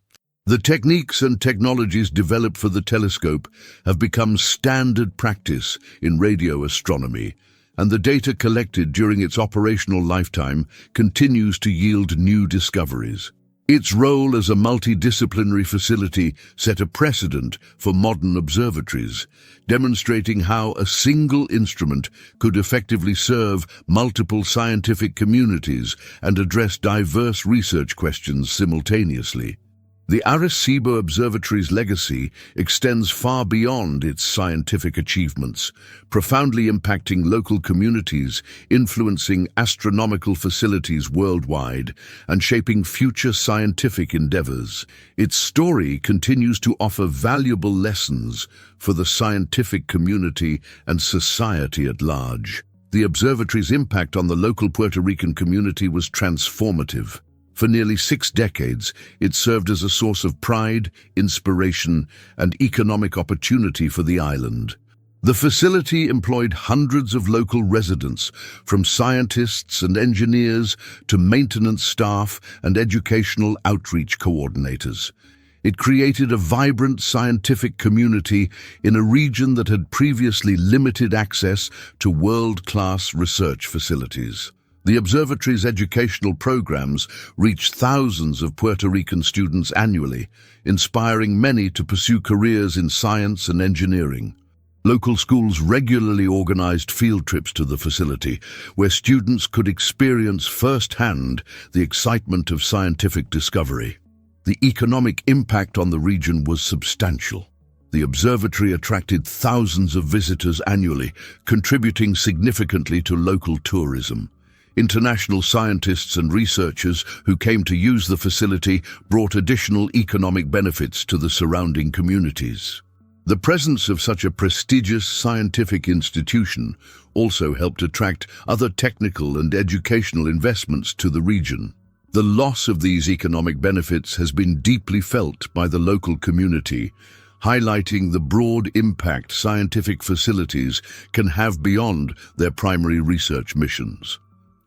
The techniques and technologies developed for the telescope have become standard practice in radio astronomy, and the data collected during its operational lifetime continues to yield new discoveries. Its role as a multidisciplinary facility set a precedent for modern observatories, demonstrating how a single instrument could effectively serve multiple scientific communities and address diverse research questions simultaneously. The Arecibo Observatory's legacy extends far beyond its scientific achievements, profoundly impacting local communities, influencing astronomical facilities worldwide, and shaping future scientific endeavors. Its story continues to offer valuable lessons for the scientific community and society at large. The observatory's impact on the local Puerto Rican community was transformative. For nearly 6 decades, it served as a source of pride, inspiration, and economic opportunity for the island. The facility employed hundreds of local residents, from scientists and engineers to maintenance staff and educational outreach coordinators. It created a vibrant scientific community in a region that had previously limited access to world-class research facilities. The observatory's educational programs reached thousands of Puerto Rican students annually, inspiring many to pursue careers in science and engineering. Local schools regularly organized field trips to the facility, where students could experience firsthand the excitement of scientific discovery. The economic impact on the region was substantial. The observatory attracted thousands of visitors annually, contributing significantly to local tourism. International scientists and researchers who came to use the facility brought additional economic benefits to the surrounding communities. The presence of such a prestigious scientific institution also helped attract other technical and educational investments to the region. The loss of these economic benefits has been deeply felt by the local community, highlighting the broad impact scientific facilities can have beyond their primary research missions.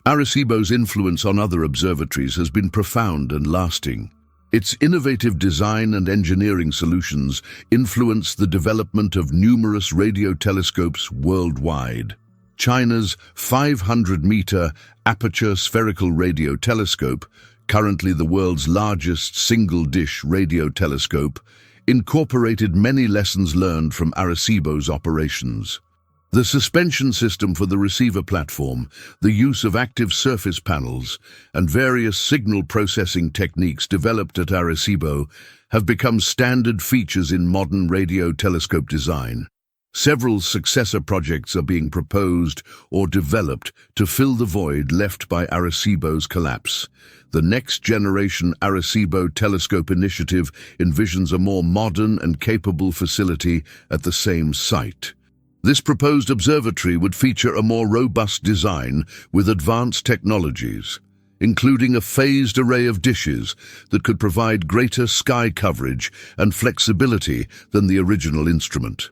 Arecibo's influence on other observatories has been profound and lasting. Its innovative design and engineering solutions influenced the development of numerous radio telescopes worldwide. China's 500-meter aperture spherical radio telescope, currently the world's largest single-dish radio telescope, incorporated many lessons learned from Arecibo's operations. The suspension system for the receiver platform, the use of active surface panels, and various signal processing techniques developed at Arecibo have become standard features in modern radio telescope design. Several successor projects are being proposed or developed to fill the void left by Arecibo's collapse. The next-generation Arecibo Telescope Initiative envisions a more modern and capable facility at the same site. This proposed observatory would feature a more robust design with advanced technologies, including a phased array of dishes that could provide greater sky coverage and flexibility than the original instrument.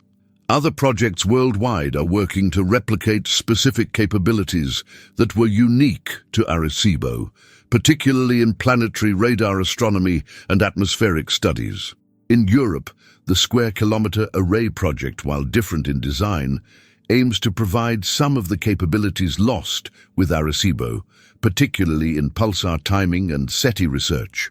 Other projects worldwide are working to replicate specific capabilities that were unique to Arecibo, particularly in planetary radar astronomy and atmospheric studies. In Europe, the Square-Kilometre Array project, while different in design, aims to provide some of the capabilities lost with Arecibo, particularly in pulsar timing and SETI research.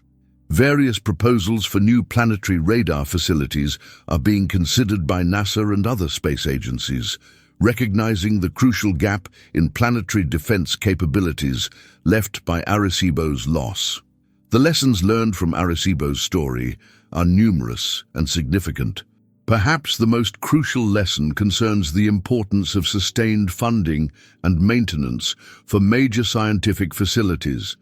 Various proposals for new planetary radar facilities are being considered by NASA and other space agencies, recognizing the crucial gap in planetary defense capabilities left by Arecibo's loss. The lessons learned from Arecibo's story are numerous and significant. Perhaps the most crucial lesson concerns the importance of sustained funding and maintenance for major scientific facilities.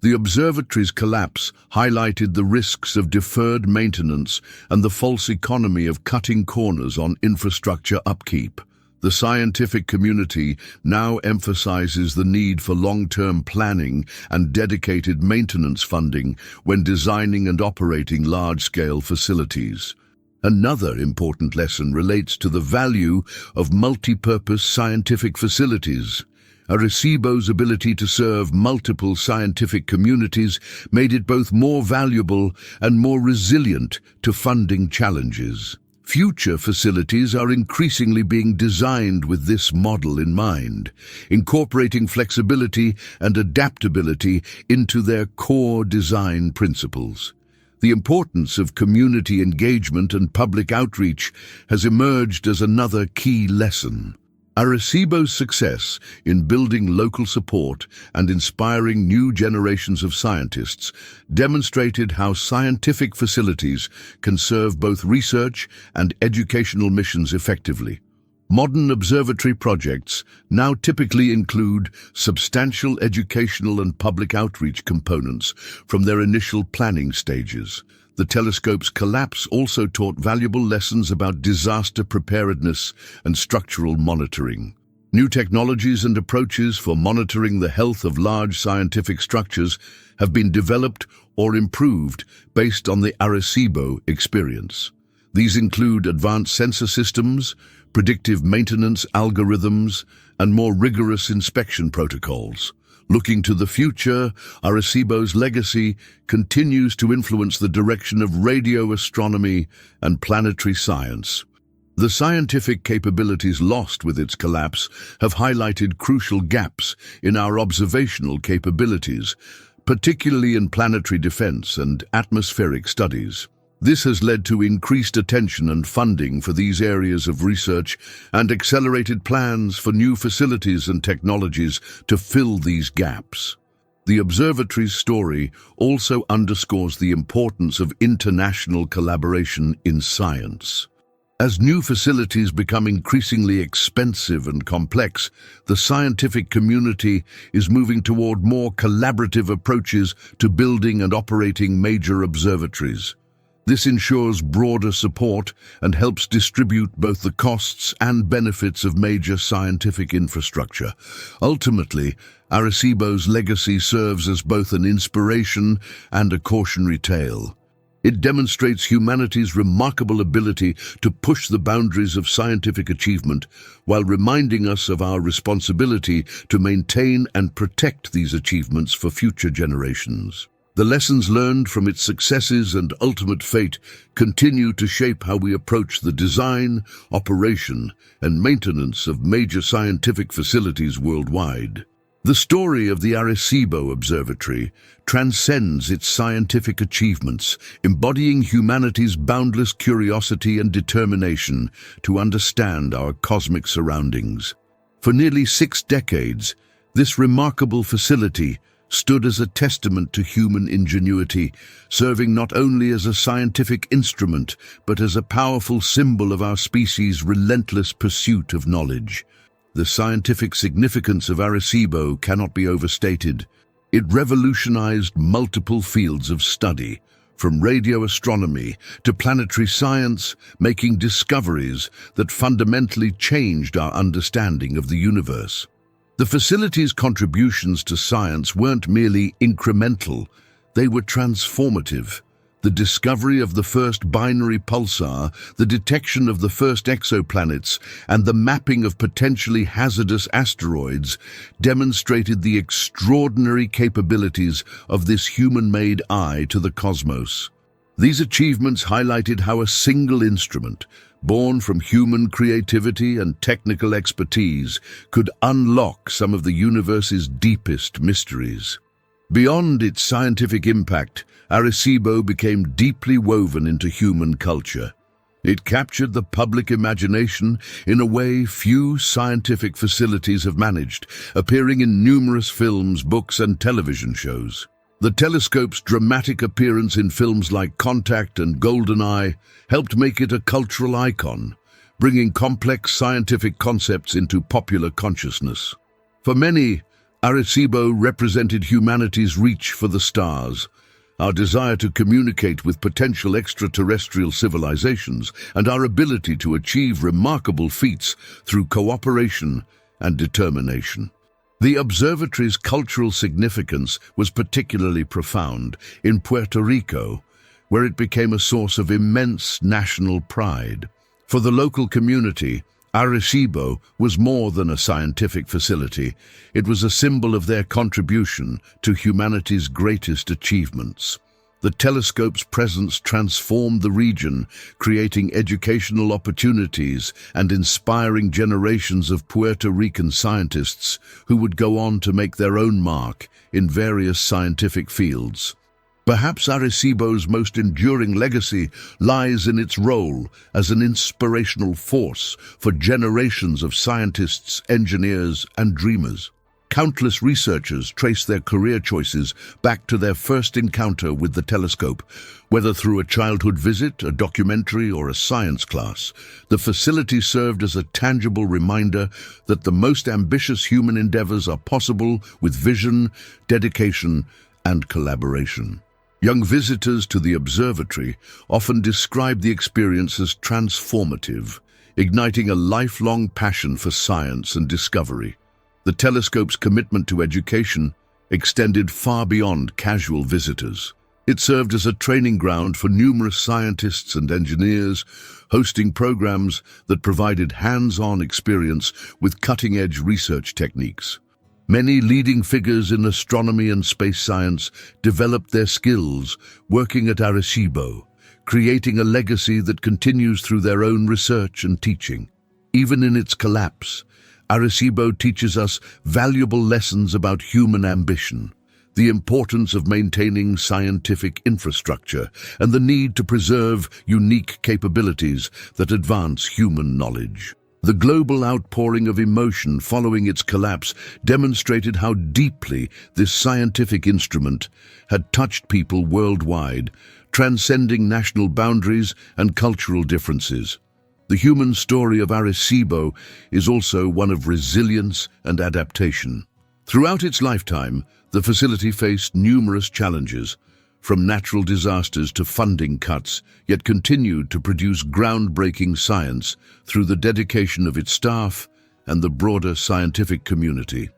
The observatory's collapse highlighted the risks of deferred maintenance and the false economy of cutting corners on infrastructure upkeep. The scientific community now emphasizes the need for long-term planning and dedicated maintenance funding when designing and operating large-scale facilities. Another important lesson relates to the value of multi-purpose scientific facilities. Arecibo's ability to serve multiple scientific communities made it both more valuable and more resilient to funding challenges. Future facilities are increasingly being designed with this model in mind, incorporating flexibility and adaptability into their core design principles. The importance of community engagement and public outreach has emerged as another key lesson. Arecibo's success in building local support and inspiring new generations of scientists demonstrated how scientific facilities can serve both research and educational missions effectively. Modern observatory projects now typically include substantial educational and public outreach components from their initial planning stages. The telescope's collapse also taught valuable lessons about disaster preparedness and structural monitoring. New technologies and approaches for monitoring the health of large scientific structures have been developed or improved based on the Arecibo experience. These include advanced sensor systems, predictive maintenance algorithms, and more rigorous inspection protocols. Looking to the future, Arecibo's legacy continues to influence the direction of radio astronomy and planetary science. The scientific capabilities lost with its collapse have highlighted crucial gaps in our observational capabilities, particularly in planetary defense and atmospheric studies. This has led to increased attention and funding for these areas of research and accelerated plans for new facilities and technologies to fill these gaps. The observatory's story also underscores the importance of international collaboration in science. As new facilities become increasingly expensive and complex, the scientific community is moving toward more collaborative approaches to building and operating major observatories. This ensures broader support and helps distribute both the costs and benefits of major scientific infrastructure. Ultimately, Arecibo's legacy serves as both an inspiration and a cautionary tale. It demonstrates humanity's remarkable ability to push the boundaries of scientific achievement while reminding us of our responsibility to maintain and protect these achievements for future generations. The lessons learned from its successes and ultimate fate continue to shape how we approach the design, operation, and maintenance of major scientific facilities worldwide. The story of the Arecibo Observatory transcends its scientific achievements, embodying humanity's boundless curiosity and determination to understand our cosmic surroundings. For nearly 6 decades, this remarkable facility stood as a testament to human ingenuity, serving not only as a scientific instrument, but as a powerful symbol of our species' relentless pursuit of knowledge. The scientific significance of Arecibo cannot be overstated. It revolutionized multiple fields of study, from radio astronomy to planetary science, making discoveries that fundamentally changed our understanding of the universe. The facility's contributions to science weren't merely incremental, they were transformative. The discovery of the first binary pulsar, the detection of the first exoplanets, and the mapping of potentially hazardous asteroids demonstrated the extraordinary capabilities of this human-made eye to the cosmos. These achievements highlighted how a single instrument, born from human creativity and technical expertise, could unlock some of the universe's deepest mysteries. Beyond its scientific impact, Arecibo became deeply woven into human culture. It captured the public imagination in a way few scientific facilities have managed, appearing in numerous films, books, and television shows. The telescope's dramatic appearance in films like Contact and GoldenEye helped make it a cultural icon, bringing complex scientific concepts into popular consciousness. For many, Arecibo represented humanity's reach for the stars, our desire to communicate with potential extraterrestrial civilizations, and our ability to achieve remarkable feats through cooperation and determination. The observatory's cultural significance was particularly profound in Puerto Rico, where it became a source of immense national pride. For the local community, Arecibo was more than a scientific facility. It was a symbol of their contribution to humanity's greatest achievements. The telescope's presence transformed the region, creating educational opportunities and inspiring generations of Puerto Rican scientists who would go on to make their own mark in various scientific fields. Perhaps Arecibo's most enduring legacy lies in its role as an inspirational force for generations of scientists, engineers, and dreamers. Countless researchers trace their career choices back to their first encounter with the telescope. Whether through a childhood visit, a documentary, or a science class, the facility served as a tangible reminder that the most ambitious human endeavors are possible with vision, dedication, and collaboration. Young visitors to the observatory often describe the experience as transformative, igniting a lifelong passion for science and discovery. The telescope's commitment to education extended far beyond casual visitors. It served as a training ground for numerous scientists and engineers, hosting programs that provided hands-on experience with cutting-edge research techniques. Many leading figures in astronomy and space science developed their skills working at Arecibo, creating a legacy that continues through their own research and teaching. Even in its collapse, Arecibo teaches us valuable lessons about human ambition, the importance of maintaining scientific infrastructure, and the need to preserve unique capabilities that advance human knowledge. The global outpouring of emotion following its collapse demonstrated how deeply this scientific instrument had touched people worldwide, transcending national boundaries and cultural differences. The human story of Arecibo is also one of resilience and adaptation. Throughout its lifetime, the facility faced numerous challenges, from natural disasters to funding cuts, yet continued to produce groundbreaking science through the dedication of its staff and the broader scientific community.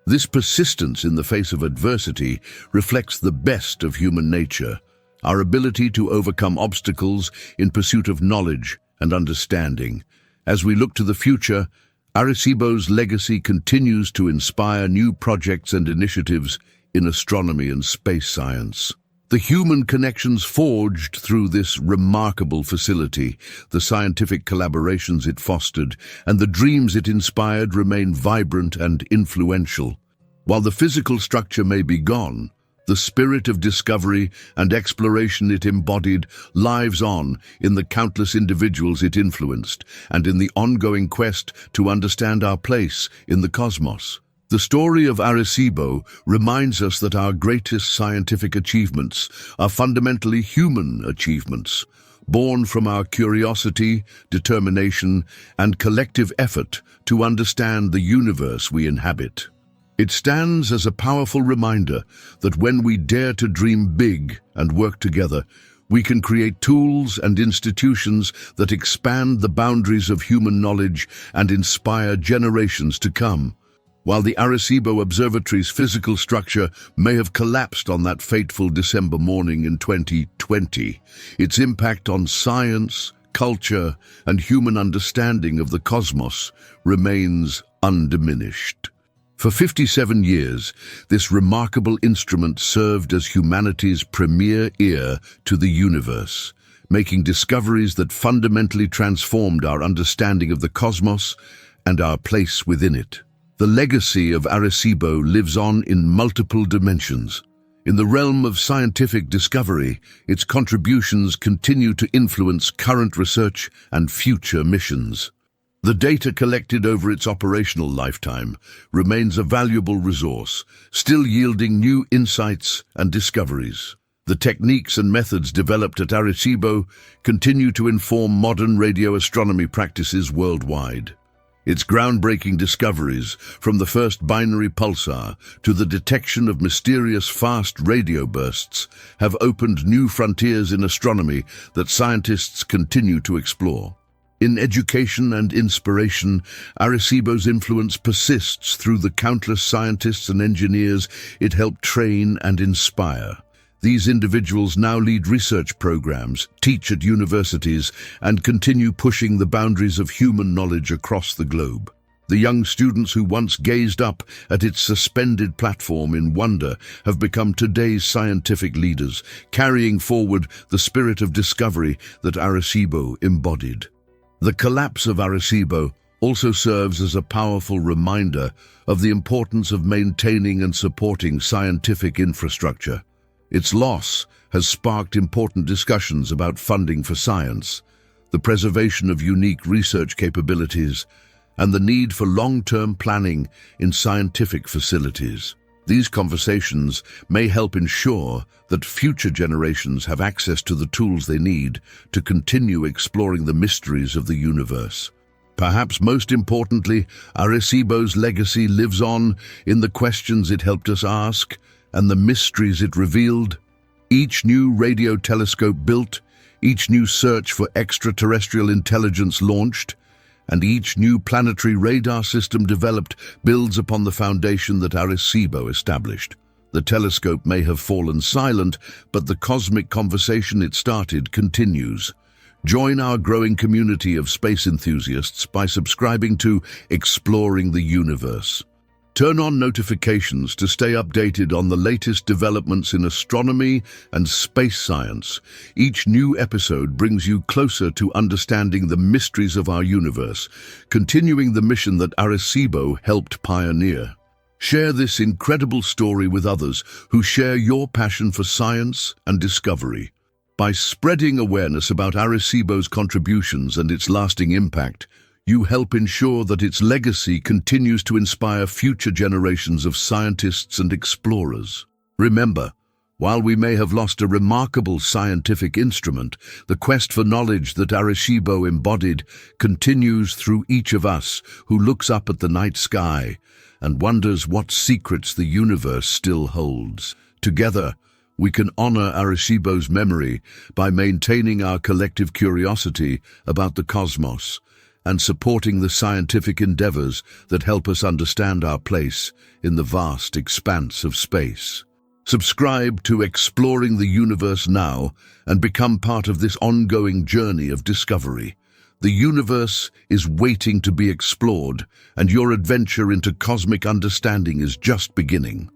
This persistence in the face of adversity reflects the best of human nature, our ability to overcome obstacles in pursuit of knowledge and understanding. As we look to the future, Arecibo's legacy continues to inspire new projects and initiatives in astronomy and space science. The human connections forged through this remarkable facility, the scientific collaborations it fostered, and the dreams it inspired remain vibrant and influential. While the physical structure may be gone, the spirit of discovery and exploration it embodied lives on in the countless individuals it influenced and in the ongoing quest to understand our place in the cosmos. The story of Arecibo reminds us that our greatest scientific achievements are fundamentally human achievements, born from our curiosity, determination, and collective effort to understand the universe we inhabit. It stands as a powerful reminder that when we dare to dream big and work together, we can create tools and institutions that expand the boundaries of human knowledge and inspire generations to come. While the Arecibo Observatory's physical structure may have collapsed on that fateful December morning in 2020, its impact on science, culture, and human understanding of the cosmos remains undiminished. For 57 years, this remarkable instrument served as humanity's premier ear to the universe, making discoveries that fundamentally transformed our understanding of the cosmos and our place within it. The legacy of Arecibo lives on in multiple dimensions. In the realm of scientific discovery, its contributions continue to influence current research and future missions. The data collected over its operational lifetime remains a valuable resource, still yielding new insights and discoveries. The techniques and methods developed at Arecibo continue to inform modern radio astronomy practices worldwide. Its groundbreaking discoveries, from the first binary pulsar to the detection of mysterious fast radio bursts, have opened new frontiers in astronomy that scientists continue to explore. In education and inspiration, Arecibo's influence persists through the countless scientists and engineers it helped train and inspire. These individuals now lead research programs, teach at universities, and continue pushing the boundaries of human knowledge across the globe. The young students who once gazed up at its suspended platform in wonder have become today's scientific leaders, carrying forward the spirit of discovery that Arecibo embodied. The collapse of Arecibo also serves as a powerful reminder of the importance of maintaining and supporting scientific infrastructure. Its loss has sparked important discussions about funding for science, the preservation of unique research capabilities, and the need for long-term planning in scientific facilities. These conversations may help ensure that future generations have access to the tools they need to continue exploring the mysteries of the universe. Perhaps most importantly, Arecibo's legacy lives on in the questions it helped us ask and the mysteries it revealed. Each new radio telescope built, each new search for extraterrestrial intelligence launched, and each new planetary radar system developed builds upon the foundation that Arecibo established. The telescope may have fallen silent, but the cosmic conversation it started continues. Join our growing community of space enthusiasts by subscribing to Exploring the Universe. Turn on notifications to stay updated on the latest developments in astronomy and space science. Each new episode brings you closer to understanding the mysteries of our universe, continuing the mission that Arecibo helped pioneer. Share this incredible story with others who share your passion for science and discovery. By spreading awareness about Arecibo's contributions and its lasting impact, you help ensure that its legacy continues to inspire future generations of scientists and explorers. Remember, while we may have lost a remarkable scientific instrument, the quest for knowledge that Arecibo embodied continues through each of us who looks up at the night sky and wonders what secrets the universe still holds. Together, we can honor Arecibo's memory by maintaining our collective curiosity about the cosmos and supporting the scientific endeavors that help us understand our place in the vast expanse of space. Subscribe to Exploring the Universe now and become part of this ongoing journey of discovery. The universe is waiting to be explored, and your adventure into cosmic understanding is just beginning.